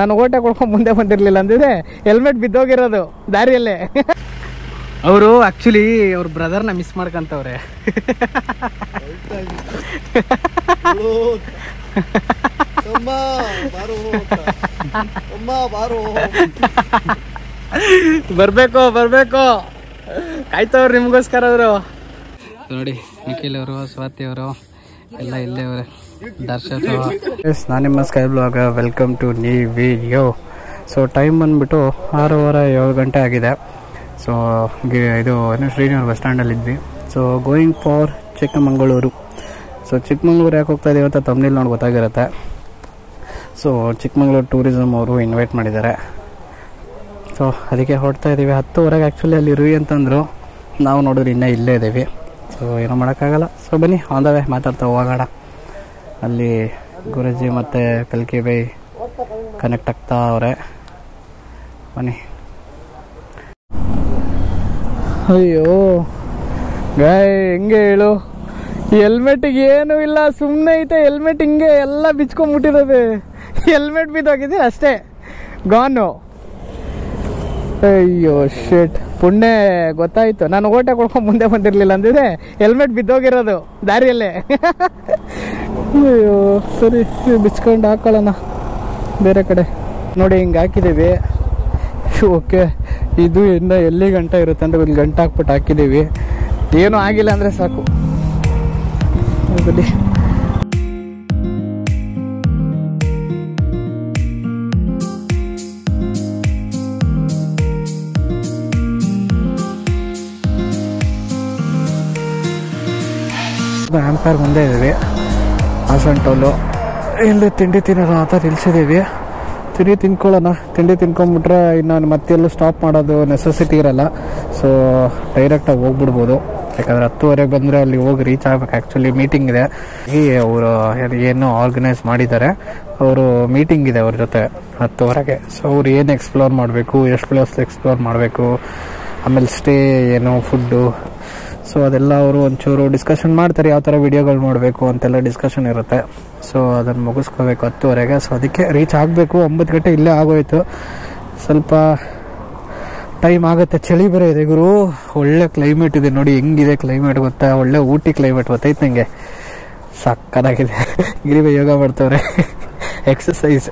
ನಾನು ಓಟೆ ಕೊಡ್ಕೊಂಡು ಮುಂದೆ ಬಂದಿರಲಿಲ್ಲ ಅಂದಿದೆ ಹೆಲ್ಮೆಟ್ ಬಿದ್ದೋಗಿರೋದು ದಾರಿಯಲ್ಲೇ. ಅವರು ಆಕ್ಚುಲಿ ಅವ್ರ ಬ್ರದರ್ನ ಮಿಸ್ ಮಾಡ್ಕೊಂತವ್ರೆ. ಬರ್ಬೇಕು ಬರ್ಬೇಕು ಕಾಯ್ತವ್ರು ನಿಮ್ಗೋಸ್ಕರ. ಅವರು ನೋಡಿ ನಿಖಿಲ್ ಅವರು, ಸ್ವಾತಿ ಅವರು ಎಲ್ಲ ಇಲ್ಲೇ ಅವರೇ. ದರ್ಶನ್ ನಾನು ನಿಮ್ಮ sky blog, welcome to new video. So time ಬಂದುಬಿಟ್ಟು 6:07 ಗಂಟೆ ಆಗಿದೆ. ಸೊ ಇದು ಏನು ಶ್ರೀನಗರ ಬಸ್ ಸ್ಟ್ಯಾಂಡಲ್ಲಿದ್ವಿ. So going for Chikkamagaluru. So Chikkamagaluru ಯಾಕೆ ಹೋಗ್ತಾ ಇದೀವಿ ಅಂತ ತಮ್ಮನೇಲಿ ನೋಡಿ ಗೊತ್ತಾಗಿರುತ್ತೆ. ಸೊ ಚಿಕ್ಕಮಗಳೂರು ಟೂರಿಸಮ್ ಅವರು ಇನ್ವೈಟ್ ಮಾಡಿದ್ದಾರೆ. ಸೊ ಅದಕ್ಕೆ ಹೊರಡ್ತಾ ಇದ್ದೀವಿ. 10:00 ಆ್ಯಕ್ಚುಲಿ ಅಲ್ಲಿ ಇರುವಿ ಅಂತಂದರು. ನಾವು ನೋಡಿದ್ರೆ ಇನ್ನೂ ಇಲ್ಲೇ ಇದ್ದೀವಿ. ಸೊ ಏನೋ ಮಾಡೋಕ್ಕಾಗಲ್ಲ. ಸೊ ಬನ್ನಿ ಆನ್ ದ ವೇ ಮಾತಾಡ್ತಾ ಹೋಗೋಣ. ಅಲ್ಲಿ ಗುರುಜಿ ಮತ್ತು ಕಲ್ಕಿ ಬೈ ಕನೆಕ್ಟ್ ಆಗ್ತಾ ಅವರೇ. ಬನ್ನಿ. ಅಯ್ಯೋ ಗಾಯ್ ಹೆಂಗೆ ಹೇಳು, ಈ ಹೆಲ್ಮೆಟಿಗೆ ಏನೂ ಇಲ್ಲ, ಸುಮ್ಮನೆ ಐತೆ ಹೆಲ್ಮೆಟ್. ಹಿಂಗೆ ಎಲ್ಲ ಬಿಚ್ಕೊಂಡ್ಬಿಟ್ಟಿರೋದು. ಹೆಲ್ಮೆಟ್ ಬಿದ್ದೋಗಿದೆ ಅಷ್ಟೇ, ಗಾನು. ಅಯ್ಯೋ ಶೇಟ್, ಪುಣ್ಯ ಗೊತ್ತಾಯ್ತು. ನಾನು ಓಟೆ ಕೊಡ್ಕೊಂಡು ಮುಂದೆ ಬಂದಿರಲಿಲ್ಲ ಅಂದಿದೆ ಹೆಲ್ಮೆಟ್ ಬಿದ್ದೋಗಿರೋದು ದಾರಿಯಲ್ಲೇ. ಅಯ್ಯೋ ಸರಿ, ಬಿಚ್ಕೊಂಡು ಹಾಕೊಳ್ಳೋಣ ಬೇರೆ ಕಡೆ. ನೋಡಿ ಹಿಂಗೆ ಹಾಕಿದ್ದೀವಿ. ಓಕೆ, ಇದು ಇನ್ನು ಎಲ್ಲಿ ಗಂಟೆ ಇರುತ್ತೆ ಅಂತ 1 ಗಂಟೆ ಹಾಕ್ಬಿಟ್ಟು ಹಾಕಿದ್ದೀವಿ. ಏನೂ ಆಗಿಲ್ಲ ಅಂದರೆ ಸಾಕು. ಬನ್ನಿ. ಆಂಪೇರ್ ಮುಂದೆ ಇದ್ದೀವಿ. ಹಾಸನ್ ಟೋಲು. ಇಲ್ಲಿ ತಿಂಡಿ ತಿನ್ನೋಣ ಅಂತ ನಿಲ್ಸಿದ್ದೀವಿ. ತಿಂಡಿ ತಿನ್ಕೊಳ್ಳೋಣ. ತಿಂಡಿ ತಿನ್ಕೊಂಬಿಟ್ರೆ ಇನ್ನು ಮತ್ತೆಲ್ಲೂ ಸ್ಟಾಪ್ ಮಾಡೋದು ನೆಸೆಸಿಟಿ ಇರಲ್ಲ. ಸೊ ಡೈರೆಕ್ಟಾಗಿ ಹೋಗ್ಬಿಡ್ಬೋದು. ಯಾಕಂದರೆ 10:00 ಬಂದರೆ ಅಲ್ಲಿ ಹೋಗಿ ರೀಚ್ ಆಗ್ಬೇಕು. ಆ್ಯಕ್ಚುಲಿ ಮೀಟಿಂಗ್ ಇದೆ. ಅವರು ಏನು ಆರ್ಗನೈಸ್ ಮಾಡಿದ್ದಾರೆ, ಅವರು ಮೀಟಿಂಗ್ ಇದೆ ಅವ್ರ ಜೊತೆ 10:00. ಸೊ ಅವ್ರು ಏನು ಎಕ್ಸ್ಪ್ಲೋರ್ ಮಾಡಬೇಕು, ಎಷ್ಟು ಪ್ಲೇಸ್ ಎಕ್ಸ್ಪ್ಲೋರ್ ಮಾಡಬೇಕು, ಆಮೇಲೆ ಸ್ಟೇ ಏನು, ಫುಡ್ಡು, ಸೊ ಅದೆಲ್ಲ ಅವರು ಒಂಚೂರು ಡಿಸ್ಕಷನ್ ಮಾಡ್ತಾರೆ. ಯಾವ ಥರ ವಿಡಿಯೋಗಳು ಮಾಡಬೇಕು ಅಂತೆಲ್ಲ ಡಿಸ್ಕಷನ್ ಇರುತ್ತೆ. ಸೊ ಅದನ್ನು ಮುಗಿಸ್ಕೋಬೇಕು 10:00. ಸೊ ಅದಕ್ಕೆ ರೀಚ್ ಆಗಬೇಕು. 9 ಗಂಟೆ ಇಲ್ಲೇ ಆಗೋಯ್ತು. ಸ್ವಲ್ಪ ಟೈಮ್ ಆಗುತ್ತೆ. ಚಳಿ ಬೇರೆ ಇದೆ ಗುರು. ಒಳ್ಳೆ ಕ್ಲೈಮೇಟ್ ಇದೆ ನೋಡಿ. ಹೆಂಗಿದೆ ಕ್ಲೈಮೇಟ್ ಗೊತ್ತಾ? ಒಳ್ಳೆ ಊಟಿ ಕ್ಲೈಮೇಟ್ ಗೊತ್ತೈತೆ ನನಗೆ. ಸಕ್ಕತ್ತಾಗಿದೆ. ಗಿರಿಬೆ ಯೋಗ ಮಾಡ್ತವ್ರೆ, ಎಕ್ಸಸೈಸ್,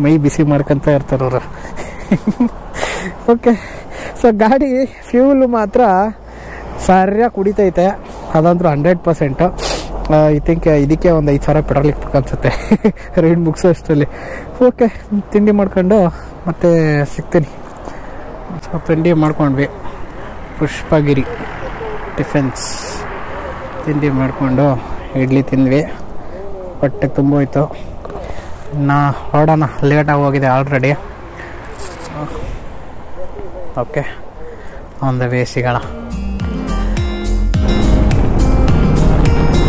ಮೈ ಬಿಸಿ ಮಾಡ್ಕೊತ ಇರ್ತಾರೆ ಅವರು. ಓಕೆ, ಸೊ ಗಾಡಿ ಫ್ಯೂಲ್ ಮಾತ್ರ ಸರಿಯಾಗಿ ಕುಡಿತೈತೆ. ಅದಂತೂ 100%. ಐ ಥಿಂಕ್ ಇದಕ್ಕೆ ಒಂದು 5,000 ಪೆಟ್ರೋಲ್ ಇಕ್ಬೇಕು ಅನ್ಸುತ್ತೆ ರೈಡ್ ಮುಗಿಸೋ ಅಷ್ಟರಲ್ಲಿ. ಓಕೆ, ತಿಂಡಿ ಮಾಡ್ಕೊಂಡು ಮತ್ತೆ ಸಿಗ್ತೀನಿ. ಸೊ ತಿಂಡಿ ಮಾಡ್ಕೊಂಡ್ವಿ. ಪುಷ್ಪಗಿರಿ ಟಿಫಿನ್ಸ್ ತಿಂಡಿ ಮಾಡಿಕೊಂಡು ಇಡ್ಲಿ ತಿಂದ್ವಿ. ಹೊಟ್ಟೆ ತುಂಬೋಯ್ತು. ನಾ ಹೊರಡೋಣ, ಲೇಟಾಗಿ ಹೋಗಿದೆ already. Okay, on the way ಸಿಗೋಣ.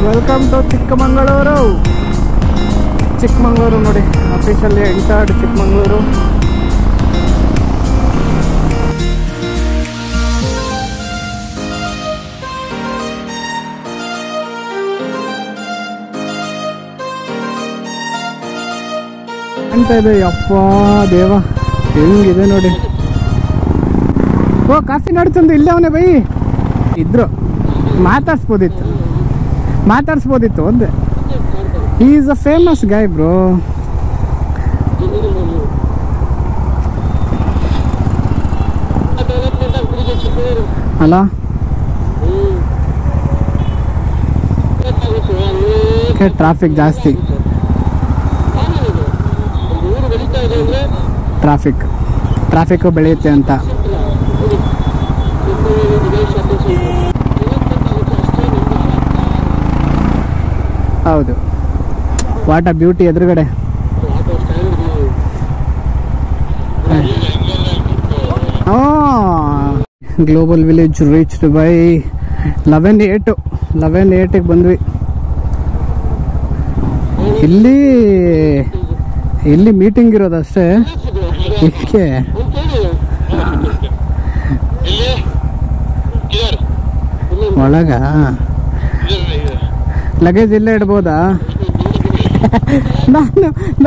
Welcome to Chikkamagaluru. ಚಿಕ್ಕಮಗಳೂರು ನೋಡಿ, ಅಫಿಷಿಯಲಿ ಎಂಟರ್ಡ್ ಚಿಕ್ಕಮಗಳೂರು. ಅಂತ ಇದೆ. ಅಪ್ಪ ದೇವ ಹೆಂಗಿದೆ ನೋಡಿ. ಓ ಕಾಫಿ ನಡ್ತಂದು ಇಲ್ಲೇ ಅವನೇ ಬೈ ಇದ್ರು. ಮಾತಾಡ್ಸ್ಬೋದಿತ್ತು ಒಂದೇ. He is a famous Guy bro. ಅಲ್ಲ ಟ್ರಾಫಿಕ್ ಜಾಸ್ತಿ. ಟ್ರಾಫಿಕ್ ಬೆಳೆಯುತ್ತೆ ಅಂತ. ಹೌದು, ವಾಟ್ ಅ ಬ್ಯೂಟಿ ಎದುರುಗಡೆ. ಗ್ಲೋಬಲ್ ವಿಲೇಜ್ ರೀಚ್ಡ್ ಬೈ 11:08 ಬಂದ್ವಿ. ಇಲ್ಲಿ ಮೀಟಿಂಗ್ ಇರೋದಷ್ಟೇ. ಇದಕ್ಕೆ ಒಳಗ ಲಗೇಜ್ ಇಲ್ಲೇ ಇಡ್ಬೋದಾ?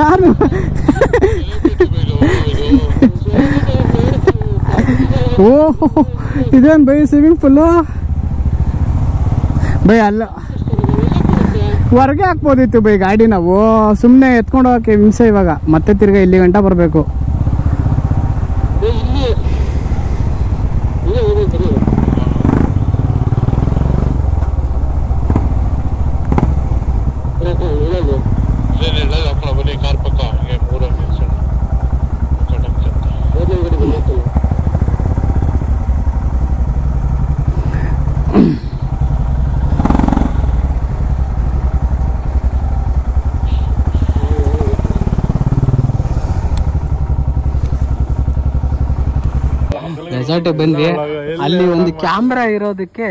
ನಾನು ಓಹ್ ಇದೇನು ಬೈ ಸ್ವಿಮ್ಮಿಂಗ್ ಪೂಲು ಬೈ ಅಲ್ಲ ಹೊರಗೆ ಹಾಕ್ಬೋದಿತ್ತು ಬೈ ಗಾಡಿ ನಾವು ಸುಮ್ಮನೆ ಎತ್ಕೊಂಡು ಹೋಗಕ್ಕೆ ಹಿಂಸೆ ಇವಾಗ ಮತ್ತೆ ತಿರ್ಗಾ ಇಲ್ಲಿ ಗಂಟ ಬರಬೇಕು ರೆಸಾರ್ಟಿಗೆ ಬಂದ್ವಿ ಅಲ್ಲಿ ಒಂದು ಕ್ಯಾಮ್ರಾ ಇರೋದಕ್ಕೆ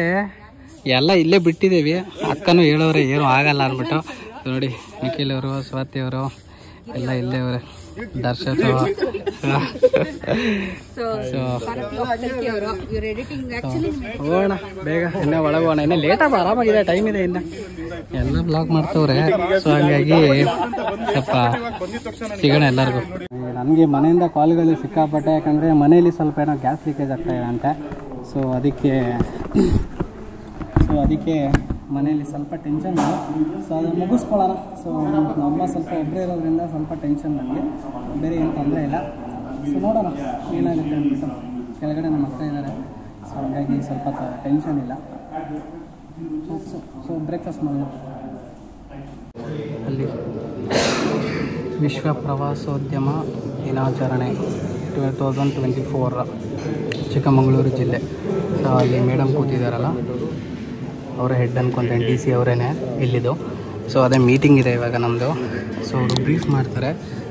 ಎಲ್ಲ ಇಲ್ಲೇ ಬಿಟ್ಟಿದ್ದೀವಿ ಅಕ್ಕನೂ ಹೇಳೋರೆ ಏನೂ ಆಗಲ್ಲ ಅಂದ್ಬಿಟ್ಟು ನೋಡಿ ನಿಖಿಲ್ ಅವರು ಸ್ವಾತಿ ಅವರು ಎಲ್ಲ ಇಲ್ಲೇ ಅವರೇ ದರ್ಶನ್ ಹೋಗೋಣ ಬೇಗ ಇನ್ನೂ ಒಳಗೆ ಹೋಗೋಣ ಇನ್ನೂ ಲೇಟಾಗಿ ಆರಾಮಾಗಿದೆ ಟೈಮ್ ಇದೆ ಇನ್ನು ಎಲ್ಲ ಬ್ಲಾಗ್ ಮಾಡ್ತವ್ರೆ ಸೊ ಹಂಗಾಗಿ ಸ್ವಲ್ಪ ಸಿಗೋಣ ಎಲ್ಲರಿಗೂ ನನಗೆ ಮನೆಯಿಂದ ಕಾಲ್ಗಳು ಸಿಕ್ಕಾಪಟ್ಟೆ ಯಾಕಂದರೆ ಮನೇಲಿ ಸ್ವಲ್ಪ ಏನೋ ಗ್ಯಾಸ್ ಲೀಕೇಜ್ ಆಗ್ತಾಯಿದೆ ಅಂತೆ ಸೊ ಅದಕ್ಕೆ ಮನೇಲಿ ಸ್ವಲ್ಪ ಟೆನ್ಷನ್ ಸೊ ಅದು ಮುಗಿಸ್ಕೊಳ್ಳೋಣ ಸೊ ನಮ್ಮ ಸ್ವಲ್ಪ ಒಬ್ಬರೇ ಇರೋದ್ರಿಂದ ಸ್ವಲ್ಪ ಟೆನ್ಷನ್ ನನಗೆ ಬೇರೆ ಏನು ತೊಂದರೆ ಇಲ್ಲ ಸೊ ನೋಡೋಣ ಏನಾಗುತ್ತೆ ಅಂದ್ಬಿಟ್ಟು ಕೆಳಗಡೆ ನಮ್ಮ ಅಕ್ಕ ಇದ್ದಾರೆ ಸೊ ಹಾಗಾಗಿ ಸ್ವಲ್ಪ ಟೆನ್ಷನ್ ಇಲ್ಲ ಸೊ ಬ್ರೇಕ್ಫಾಸ್ಟ್ ಮಾಡೋಣ ಅಲ್ಲಿ ವಿಶ್ವ ಪ್ರವಾಸೋದ್ಯಮ ದಿನಾಚರಣೆ 2024 ಚಿಕ್ಕಮಗಳೂರು ಜಿಲ್ಲೆ ಸೊ ಅಲ್ಲಿ ಮೇಡಮ್ ಕೂತಿದ್ದಾರಲ್ಲ ಅವರ ಹೆಡ್ ಅನ್ಕೊಂತೇನೆ DC ಅವರೇನೆ ಇಲ್ಲಿದ್ದು ಸೊ ಅದೇ ಮೀಟಿಂಗ್ ಇದೆ ಇವಾಗ ನಮ್ಮದು ಸೊ ಅವರು ಬ್ರೀಫ್ ಮಾಡ್ತಾರೆ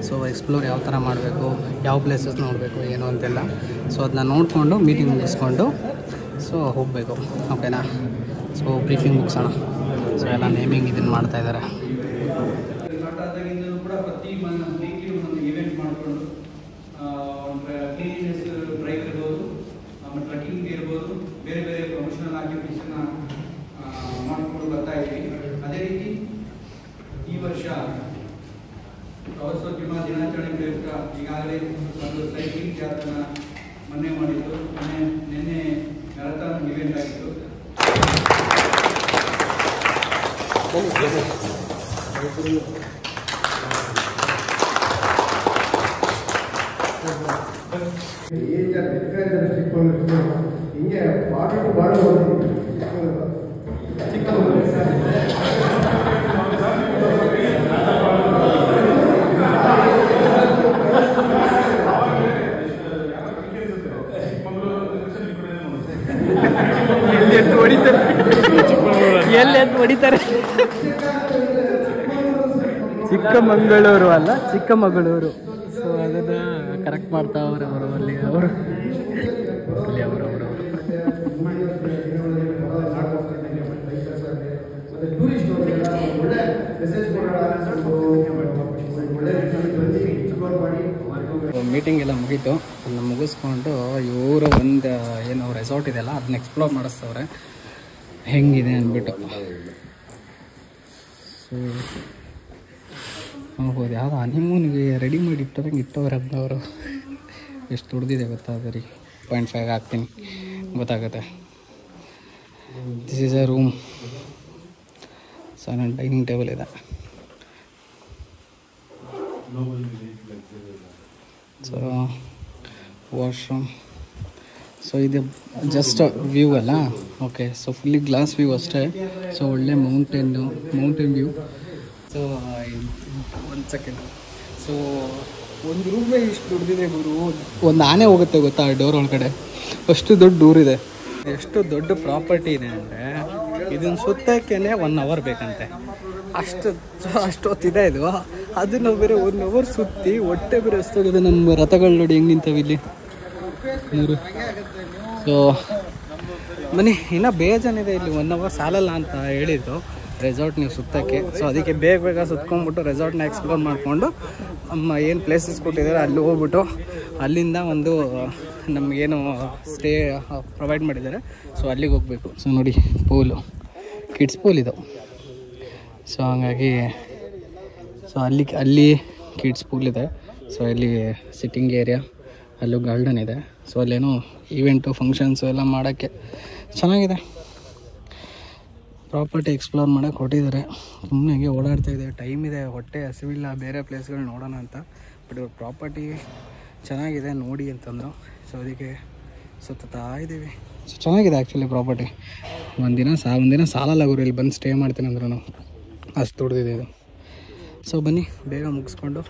ಸೊ ಎಕ್ಸ್ಪ್ಲೋರ್ ಯಾವ ಥರ ಮಾಡಬೇಕು ಯಾವ ಪ್ಲೇಸಸ್ ನೋಡಬೇಕು ಏನು ಅಂತೆಲ್ಲ ಸೊ ಅದನ್ನ ನೋಡಿಕೊಂಡು ಮೀಟಿಂಗ್ ಮುಗಿಸ್ಕೊಂಡು ಸೊ ಹೋಗಬೇಕು ಓಕೆನಾ ಸೊ ಬ್ರೀಫಿಂಗ್ ಮುಗಿಸೋಣ ಸೊ ಎಲ್ಲ ನೇಮಿಂಗ್ ಇದನ್ನು ಮಾಡ್ತಾಯಿದ್ದಾರೆ ಕೂಡ ಪ್ರತಿ ವೀಕ್ಲಿ ಒಂದು ಇವೆಂಟ್ ಮಾಡಿಕೊಂಡು ಕ್ಲೀನ್ನೆಸ್ ಡ್ರೈವ್ ಇರ್ಬೋದು ಆಮೇಲೆ ಟ್ರಕ್ಕಿಂಗ್ ಇರ್ಬೋದು ಬೇರೆ ಬೇರೆ ಪ್ರೊಫೆಷನಲ್ ಆಕ್ಟಿವಿಟೀಸನ್ನು ಮಾಡಿಕೊಂಡು ಬರ್ತಾ ಇದ್ದೀವಿ ಅದೇ ರೀತಿ ಈ ವರ್ಷ ಪ್ರವಾಸೋದ್ಯಮ ದಿನಾಚರಣೆ ಪ್ರಯುಕ್ತ ಈಗಾಗಲೇ ಒಂದು ಸೈಕ್ಲಿಂಗ್ ಜಾಥಾನ ಮೊನ್ನೆ ಮಾಡಿದ್ದು ನಿನ್ನೆ ಮ್ಯಾರಥಾನ್ ಇವೆಂಟ್ ಆಗಿತ್ತು ಹಿಂಗೆ ಬಾಳ ಹೊಡಿತಾರೆ ಚಿಕ್ಕಮಗಳೂರು ಅಲ್ಲ ಚಿಕ್ಕಮಗಳೂರು ಸೊ ಅದನ್ನ ಕರೆಕ್ಟ್ ಮಾಡ್ತಾವ್ರೆ ಅವರು ಅಲ್ಲಿ ಅವರು ಮೀಟಿಂಗ್ ಎಲ್ಲ ಮುಗೀತು ಅದನ್ನ ಮುಗಿಸ್ಕೊಂಡು ಇವರು ಒಂದು ಏನು ರೆಸಾರ್ಟ್ ಇದೆಯಲ್ಲ ಅದನ್ನ ಎಕ್ಸ್ಪ್ಲೋರ್ ಮಾಡಿಸ್ತವ್ರೆ ಹೆಂಗಿದೆ ಅಂದ್ಬಿಟ್ಟು ಸೊ ನೋಡ್ಬೋದು ಯಾವುದು ಹನಿಮೂನ್ಗೆ ರೆಡಿ ಮಾಡಿ ಇಟ್ಟವ್ರೆ ಅದನ್ನವರು ಎಷ್ಟು ದುಡ್ದಿದೆ ಗೊತ್ತಾಗ್ರಿ 0.5 ಹಾಕ್ತೀನಿ ಗೊತ್ತಾಗುತ್ತೆ this is A room so ನನ್ನ ಡೈನಿಂಗ್ ಟೇಬಲ್ ಇದೆ ಸೊ ವಾಶ್ರೂಮ್ ಸೊ ಇದು ಜಸ್ಟ್ ವ್ಯೂ ಅಲ್ಲ okay so fully glass view ಅಷ್ಟೇ ಸೊ ಒಳ್ಳೆ ಮೌಂಟೇನ್ ವ್ಯೂ ಸೊ ಒಂದು ಸೆಕೆಂಡ್ ಸೊ ಒಂದು ರೂಮೇ ಇಷ್ಟು ದೊಡ್ಡದಿದೆ ಗುರು ಒಂದು ಆನೆ ಹೋಗುತ್ತೆ ಗೊತ್ತಾ ಡೋರ್ ಒಳಗಡೆ ಅಷ್ಟು ದೊಡ್ಡ ಡೋರ್ ಇದೆ ಎಷ್ಟು ದೊಡ್ಡ ಪ್ರಾಪರ್ಟಿ ಇದೆ ಅಂದರೆ ಇದನ್ನು ಸುತ್ತಕ್ಕೆ 1 hour ಬೇಕಂತೆ ಅಷ್ಟೊತ್ತಿದೆ ಇದು ಅದನ್ನು ಬೇರೆ 1 hour ಸುತ್ತಿ ಹೊಟ್ಟೆ ಬೇರೆ ಎಷ್ಟೋಗಿದೆ ನಮ್ಮ ರಥಗಳು ನೋಡಿ ಹೆಂಗೆ ನಿಂತವೆ ಇಲ್ಲಿ ಮೂರು ಸೊ ಬನ್ನಿ ಇನ್ನೂ ಬೇಜಾನಿದೆ ಇಲ್ಲಿ 1 hour ಸಾಲಲ್ಲ ಅಂತ ಹೇಳಿದ್ರು ರೆಸಾರ್ಟ್ ನೀವು ಸುತ್ತಕ್ಕೆ ಸೊ ಅದಕ್ಕೆ ಬೇಗ ಸುತ್ಕೊಂಡ್ಬಿಟ್ಟು ರೆಸಾರ್ಟ್ನ ಎಕ್ಸ್ಪ್ಲೋರ್ ಮಾಡಿಕೊಂಡು ನಮ್ಮ ಏನು ಪ್ಲೇಸಸ್ ಕೊಟ್ಟಿದ್ದಾರೆ ಅಲ್ಲಿ ಹೋಗ್ಬಿಟ್ಟು ಅಲ್ಲಿಂದ ಒಂದು ನಮಗೇನು ಸ್ಟೇ ಪ್ರೊವೈಡ್ ಮಾಡಿದ್ದಾರೆ ಸೊ ಅಲ್ಲಿಗೆ ಹೋಗಬೇಕು ಸೊ ನೋಡಿ ಪೂಲು ಕಿಡ್ಸ್ ಪೂಲ್ ಇದು ಸೊ ಹಂಗಾಗಿ ಸೊ ಅಲ್ಲಿ ಕಿಡ್ಸ್ ಪೂಲ್ ಇದೆ ಸೊ ಇಲ್ಲಿ ಸಿಟ್ಟಿಂಗ್ ಏರಿಯಾ ಅಲ್ಲೂ ಗಾರ್ಡನ್ ಇದೆ. ಸೊ ಅಲ್ಲೇನೋ ಈವೆಂಟು ಫಂಕ್ಷನ್ಸು ಎಲ್ಲ ಮಾಡೋಕ್ಕೆ ಚೆನ್ನಾಗಿದೆ. ಪ್ರಾಪರ್ಟಿ ಎಕ್ಸ್ಪ್ಲೋರ್ ಮಾಡೋಕ್ಕೆ ಹೊಟ್ಟಿದ್ದಾರೆ. ಸುಮ್ಮನೆ ಹೀಗೆ ಓಡಾಡ್ತಾಯಿದೆ. ಟೈಮ್ ಇದೆ, ಹೊಟ್ಟೆ ಹಸಿವಿಲ್ಲ, ಬೇರೆ ಪ್ಲೇಸ್ಗಳು ನೋಡೋಣ ಅಂತ. ಬಟ್ ಇವ್ರ ಪ್ರಾಪರ್ಟಿ ಚೆನ್ನಾಗಿದೆ ನೋಡಿ ಅಂತಂದರು. ಸೊ ಅದಕ್ಕೆ ಸುತ್ತಾ ಇದ್ದೀವಿ. ಸೊ ಚೆನ್ನಾಗಿದೆ ಆ್ಯಕ್ಚುಲಿ ಪ್ರಾಪರ್ಟಿ. ಒಂದಿನ ಸಾಲಲ್ಲ ಗುರು, ಇಲ್ಲಿ ಬಂದು ಸ್ಟೇ ಮಾಡ್ತೀನಿ ಅಂದ್ರೂ ಅಷ್ಟು ದೊಡ್ಡದಿದೆ ಇದು. ಸೊ ಬನ್ನಿ ಬೇಗ ಮುಗಿಸ್ಕೊಂಡು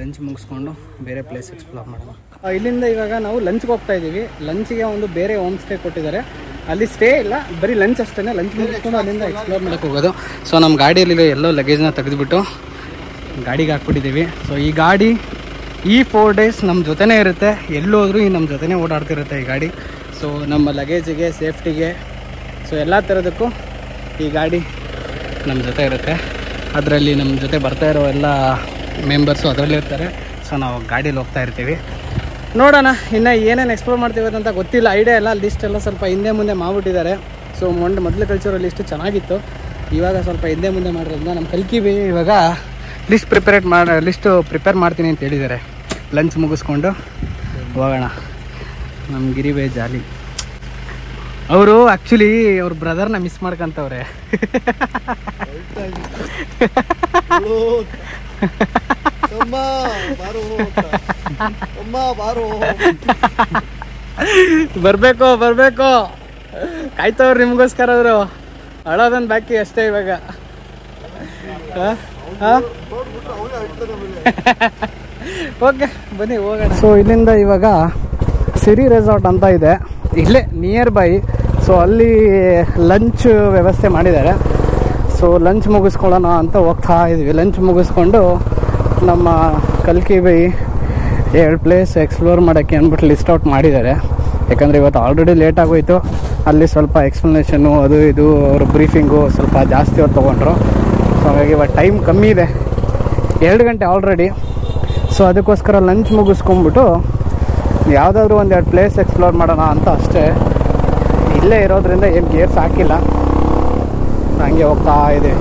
ಲಂಚ್ ಮುಗಿಸ್ಕೊಂಡು ಬೇರೆ ಪ್ಲೇಸ್ ಎಕ್ಸ್ಪ್ಲೋರ್ ಮಾಡೋಣ. ಇಲ್ಲಿಂದ ಇವಾಗ ನಾವು ಲಂಚ್ಗೆ ಹೋಗ್ತಾ ಇದ್ದೀವಿ. ಲಂಚಿಗೆ ಒಂದು ಬೇರೆ ಹೋಮ್ ಸ್ಟೇ ಕೊಟ್ಟಿದ್ದಾರೆ. ಅಲ್ಲಿ ಸ್ಟೇ ಇಲ್ಲ, ಬರೀ ಲಂಚ್ ಅಷ್ಟೇ. ಲಂಚ್ ಮುಗಿಸ್ಕೊಂಡು ಅಲ್ಲಿಂದ ಎಕ್ಸ್ಪ್ಲೋರ್ ಮಾಡೋಕ್ಕೆ ಹೋಗೋದು. ಸೊ ನಮ್ಮ ಗಾಡಿಯಲ್ಲಿ ಎಲ್ಲೋ ಲಗೇಜ್ನ ತೆಗೆದುಬಿಟ್ಟು ಗಾಡಿಗೆ ಹಾಕ್ಬಿಟ್ಟಿದ್ದೀವಿ. ಸೊ ಈ ಗಾಡಿ ಈ 4 days ನಮ್ಮ ಜೊತೆನೇ ಇರುತ್ತೆ. ಎಲ್ಲೋದ್ರೂ ಈ ನಮ್ಮ ಜೊತೆನೇ ಓಡಾಡ್ತಿರುತ್ತೆ ಈ ಗಾಡಿ. ಸೊ ನಮ್ಮ ಲಗೇಜಿಗೆ, ಸೇಫ್ಟಿಗೆ, ಸೊ ಎಲ್ಲ ಥರದಕ್ಕೂ ಈ ಗಾಡಿ ನಮ್ಮ ಜೊತೆ ಇರುತ್ತೆ. ಅದರಲ್ಲಿ ನಮ್ಮ ಜೊತೆ ಬರ್ತಾ ಇರೋ ಎಲ್ಲ ಮೆಂಬರ್ಸು ಅದರಲ್ಲಿ ಇರ್ತಾರೆ. ಸೊ ನಾವು ಗಾಡೀಲಿ ಹೋಗ್ತಾ ಇರ್ತೀವಿ. ನೋಡೋಣ ಇನ್ನು ಏನೇನು ಎಕ್ಸ್ಪ್ಲೋರ್ ಮಾಡ್ತೀವಿ ಅಂತ ಗೊತ್ತಿಲ್ಲ, ಐಡಿಯಾ ಇಲ್ಲ. ಲಿಸ್ಟ್ ಎಲ್ಲ ಸ್ವಲ್ಪ ಹಿಂದೆ ಮುಂದೆ ಮಾಡಿಬಿಟ್ಟಿದ್ದಾರೆ. ಸೊ ಮೊದಲು ಕಳಿಸಿರೋ ಲಿಸ್ಟ್ ಚೆನ್ನಾಗಿತ್ತು, ಇವಾಗ ಸ್ವಲ್ಪ ಹಿಂದೆ ಮುಂದೆ ಮಾಡಿರೋದ್ರಿಂದ ನಮ್ಮ ಕಲ್ಕಿ ಬಿ ಇವಾಗ ಲಿಸ್ಟು ಪ್ರಿಪೇರ್ ಮಾಡ್ತೀನಿ ಅಂತ ಹೇಳಿದ್ದಾರೆ. ಲಂಚ್ ಮುಗಿಸ್ಕೊಂಡು ಹೋಗೋಣ. ನಮ್ಮ ಗಿರಿಬೇ ಜಾಲಿ ಅವರು ಆ್ಯಕ್ಚುಲಿ ಅವ್ರ ಬ್ರದರ್ನ ಮಿಸ್ ಮಾಡ್ಕೊಂತವ್ರೆ. ಬರ್ಬೇಕು ಕಾಯ್ತವ್ರು ನಿಮ್ಗೋಸ್ಕರ. ಅವರು ಅಳೋದೊಂದು ಬಾಕಿ ಅಷ್ಟೇ ಇವಾಗ. ಓಕೆ ಬನ್ನಿ ಹೋಗೋಣ. ಸೊ ಇಲ್ಲಿಂದ ಇವಾಗ ಸಿರಿ ರೆಸಾರ್ಟ್ ಅಂತ ಇದೆ, ಇಲ್ಲೇ ನಿಯರ್ ಬೈ. ಸೊ ಅಲ್ಲಿ ಲಂಚ್ ವ್ಯವಸ್ಥೆ ಮಾಡಿದ್ದಾರೆ. ಸೊ ಲಂಚ್ ಮುಗಿಸ್ಕೊಳ್ಳೋಣ ಅಂತ ಹೋಗ್ತಾ ಇದ್ವಿ. ಲಂಚ್ ಮುಗಿಸ್ಕೊಂಡು ನಮ್ಮ ಕಲ್ಕಿ ಬೈ 2 ಪ್ಲೇಸ್ ಎಕ್ಸ್ಪ್ಲೋರ್ ಮಾಡೋಕ್ಕೆ ಅಂದ್ಬಿಟ್ಟು ಲಿಸ್ಟ್ ಔಟ್ ಮಾಡಿದ್ದಾರೆ. ಯಾಕಂದರೆ ಇವತ್ತು ಆಲ್ರೆಡಿ ಲೇಟ್ ಆಗೋಯಿತು. ಅಲ್ಲಿ ಸ್ವಲ್ಪ ಎಕ್ಸ್ಪ್ಲನೇಷನ್ನು ಅದು ಇದು ಅವ್ರ ಬ್ರೀಫಿಂಗು ಸ್ವಲ್ಪ ಜಾಸ್ತಿ ಹೊತ್ತು ತೊಗೊಂಡ್ರು. ಸೊ ಹಾಗಾಗಿ ಇವತ್ತು ಟೈಮ್ ಕಮ್ಮಿ ಇದೆ, 2 ಗಂಟೆ ಆಲ್ರೆಡಿ. ಸೊ ಅದಕ್ಕೋಸ್ಕರ ಲಂಚ್ ಮುಗಿಸ್ಕೊಂಬಿಟ್ಟು ಯಾವುದಾದ್ರೂ 1-2 ಪ್ಲೇಸ್ ಎಕ್ಸ್ಪ್ಲೋರ್ ಮಾಡೋಣ ಅಂತ ಅಷ್ಟೇ. ಇಲ್ಲೇ ಇರೋದ್ರಿಂದ ಏನು ಗೇರ್ಸ್ ಹಾಕಿಲ್ಲ, ಹಂಗೆ ಹೋಗ್ತಾ ಇದ್ದೀವಿ.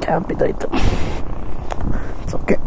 ಕ್ಯಾಬ್ ಇದಾಯಿತು, ಓಕೆ.